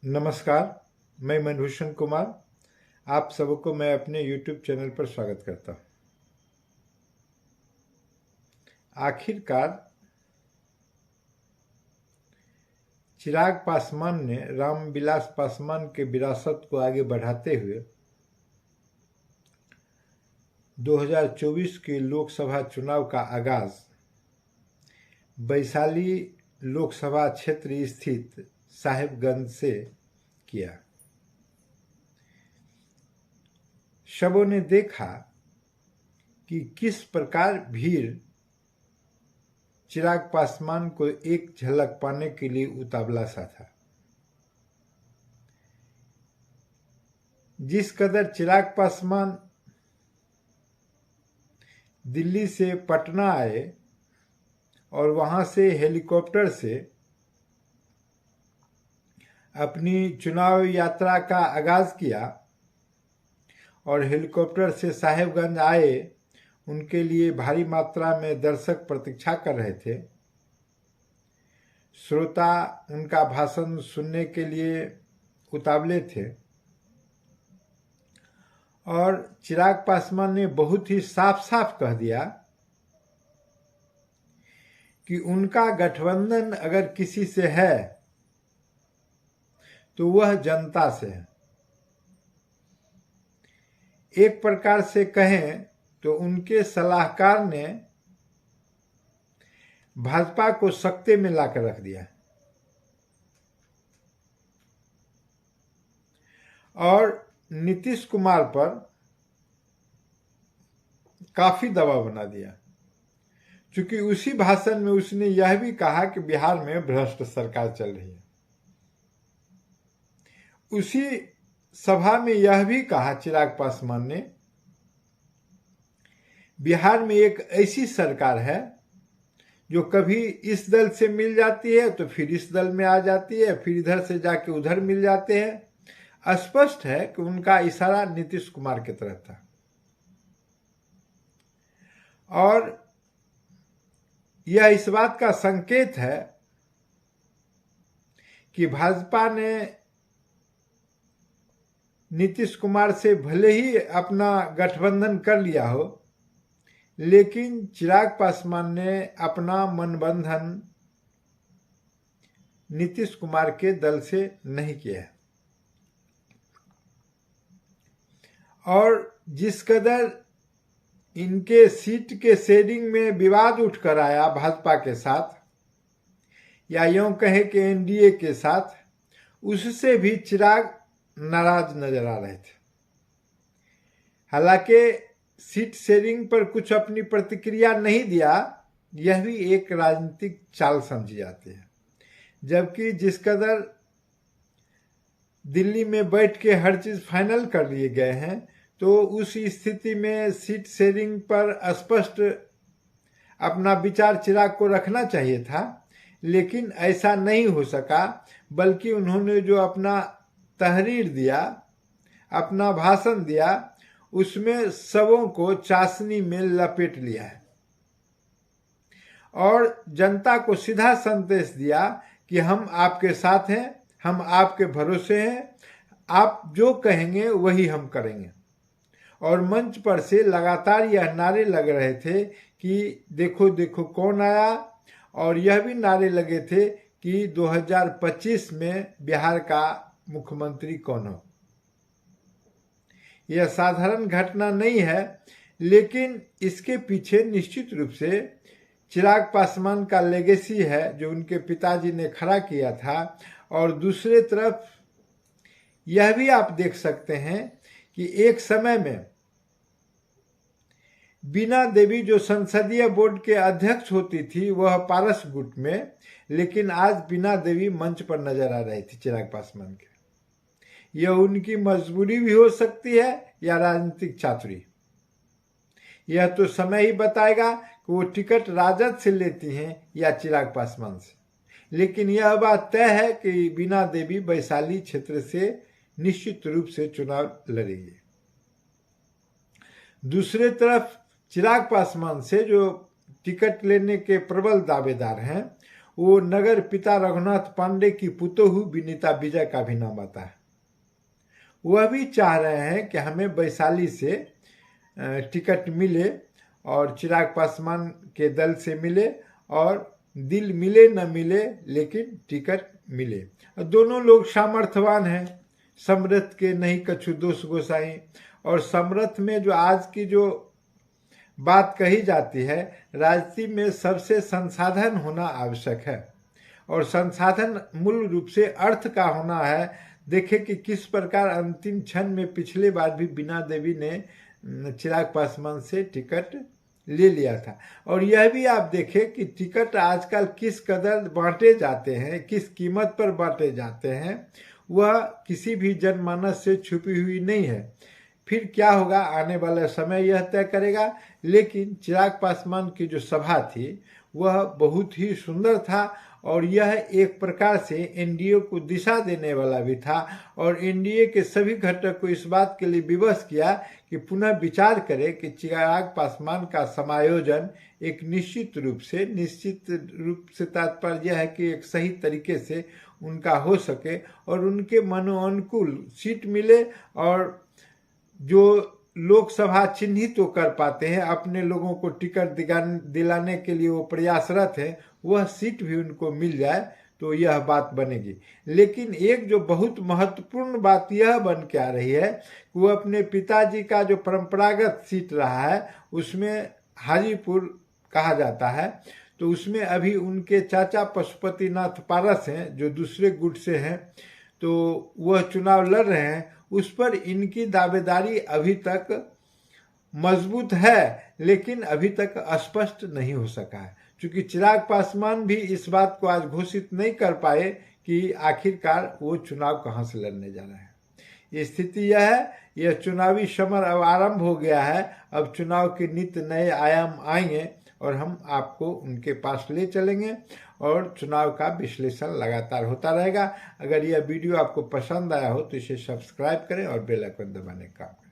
नमस्कार, मैं मनभूषण कुमार। आप सबको मैं अपने YouTube चैनल पर स्वागत करता हूँ। आखिरकार चिराग पासवान ने रामविलास पासवान के विरासत को आगे बढ़ाते हुए 2024 के लोकसभा चुनाव का आगाज वैशाली लोकसभा क्षेत्र स्थित साहिबगंज से किया। सबों ने देखा कि किस प्रकार भीड़ चिराग पासवान को एक झलक पाने के लिए उतावला सा था। जिस कदर चिराग पासवान दिल्ली से पटना आए और वहां से हेलीकॉप्टर से अपनी चुनाव यात्रा का आगाज किया और हेलीकॉप्टर से साहिबगंज आए, उनके लिए भारी मात्रा में दर्शक प्रतीक्षा कर रहे थे। श्रोता उनका भाषण सुनने के लिए उतावले थे और चिराग पासवान ने बहुत ही साफ साफ कह दिया कि उनका गठबंधन अगर किसी से है तो वह जनता से है। एक प्रकार से कहें तो उनके सलाहकार ने भाजपा को सख्ते में लाकर रख दिया और नीतीश कुमार पर काफी दबाव बना दिया, क्योंकि उसी भाषण में उसने यह भी कहा कि बिहार में भ्रष्ट सरकार चल रही है। उसी सभा में यह भी कहा चिराग पासवान ने, बिहार में एक ऐसी सरकार है जो कभी इस दल से मिल जाती है तो फिर इस दल में आ जाती है, फिर इधर से जाके उधर मिल जाते हैं। स्पष्ट है कि उनका इशारा नीतीश कुमार की तरफ था और यह इस बात का संकेत है कि भाजपा ने नीतीश कुमार से भले ही अपना गठबंधन कर लिया हो, लेकिन चिराग पासवान ने अपना मनबंधन नीतीश कुमार के दल से नहीं किया है। और जिस कदर इनके सीट के शेयरिंग में विवाद उठकर आया भाजपा के साथ, या यूं कहें कि एनडीए के साथ, उससे भी चिराग नाराज नजर आ रहे थे। हालांकि सीट शेयरिंग पर कुछ अपनी प्रतिक्रिया नहीं दिया, यह भी एक राजनीतिक चाल समझी जाती है। जबकि जिस कदर दिल्ली में बैठ के हर चीज फाइनल कर लिए गए हैं, तो उस स्थिति में सीट शेयरिंग पर स्पष्ट अपना विचार चिराग को रखना चाहिए था, लेकिन ऐसा नहीं हो सका। बल्कि उन्होंने जो अपना तहरीर दिया, अपना भाषण दिया, उसमें सबों को चाशनी में लपेट लिया है और जनता को सीधा संदेश दिया कि हम आपके साथ हैं, हम आपके भरोसे हैं, आप जो कहेंगे वही हम करेंगे। और मंच पर से लगातार यह नारे लग रहे थे कि देखो देखो कौन आया, और यह भी नारे लगे थे कि 2025 में बिहार का मुख्यमंत्री कौन हो। यह साधारण घटना नहीं है, लेकिन इसके पीछे निश्चित रूप से चिराग पासवान का लेगेसी है जो उनके पिताजी ने खड़ा किया था। और दूसरे तरफ यह भी आप देख सकते हैं कि एक समय में बीना देवी जो संसदीय बोर्ड के अध्यक्ष होती थी, वह पारस गुट में, लेकिन आज बीना देवी मंच पर नजर आ रही थी चिराग पासवान के। यह उनकी मजबूरी भी हो सकती है या राजनीतिक चातुरी। यह तो समय ही बताएगा कि वो टिकट राजद से लेती हैं या चिराग पासवान से। लेकिन यह बात तय है कि बीना देवी वैशाली क्षेत्र से निश्चित रूप से चुनाव लड़ेगी। दूसरे तरफ चिराग पासवान से जो टिकट लेने के प्रबल दावेदार हैं, वो नगर पिता रघुनाथ पांडे की पुतोहु विनीता विजय का भी नाम आता है। वह भी चाह रहे हैं कि हमें वैशाली से टिकट मिले और चिराग पासवान के दल से मिले और दिल मिले न मिले लेकिन टिकट मिले। दोनों लोग सामर्थ्यवान हैं, समरथ के नहीं कछु दोष गोसाई। और समरथ में जो आज की जो बात कही जाती है, राजनीति में सबसे संसाधन होना आवश्यक है और संसाधन मूल रूप से अर्थ का होना है। देखें कि किस प्रकार अंतिम क्षण में पिछले बार भी बीना देवी ने चिराग पासवान से टिकट ले लिया था। और यह भी आप देखें कि टिकट आजकल किस कदर बांटे जाते हैं, किस कीमत पर बांटे जाते हैं, वह किसी भी जनमानस से छुपी हुई नहीं है। फिर क्या होगा आने वाला समय यह तय करेगा। लेकिन चिराग पासवान की जो सभा थी वह बहुत ही सुंदर था और यह एक प्रकार से एनडीए को दिशा देने वाला भी था और एनडीए के सभी घटक को इस बात के लिए विवश किया कि पुनः विचार करें कि चिराग पासवान का समायोजन एक निश्चित रूप से तात्पर्य यह है कि एक सही तरीके से उनका हो सके और उनके मनोअनुकूल सीट मिले और जो लोकसभा चिन्हित तो कर पाते हैं, अपने लोगों को टिकट दिलाने के लिए वो प्रयासरत है, वह सीट भी उनको मिल जाए तो यह बात बनेगी। लेकिन एक जो बहुत महत्वपूर्ण बात यह बन के आ रही है कि वो अपने पिताजी का जो परंपरागत सीट रहा है उसमें हाजीपुर कहा जाता है, तो उसमें अभी उनके चाचा पशुपतिनाथ पारस हैं जो दूसरे गुट से हैं, तो वह चुनाव लड़ रहे हैं। उस पर इनकी दावेदारी अभी तक मजबूत है लेकिन अभी तक स्पष्ट नहीं हो सका है, क्योंकि चिराग पासवान भी इस बात को आज घोषित नहीं कर पाए कि आखिरकार वो चुनाव कहाँ से लड़ने जा रहे हैं। ये स्थिति यह है, यह चुनावी समर अब आरंभ हो गया है। अब चुनाव के नित्य नए आयाम आएंगे और हम आपको उनके पास ले चलेंगे और चुनाव का विश्लेषण लगातार होता रहेगा। अगर यह वीडियो आपको पसंद आया हो तो इसे सब्सक्राइब करें और बेल आइकन दबाने का काम करें।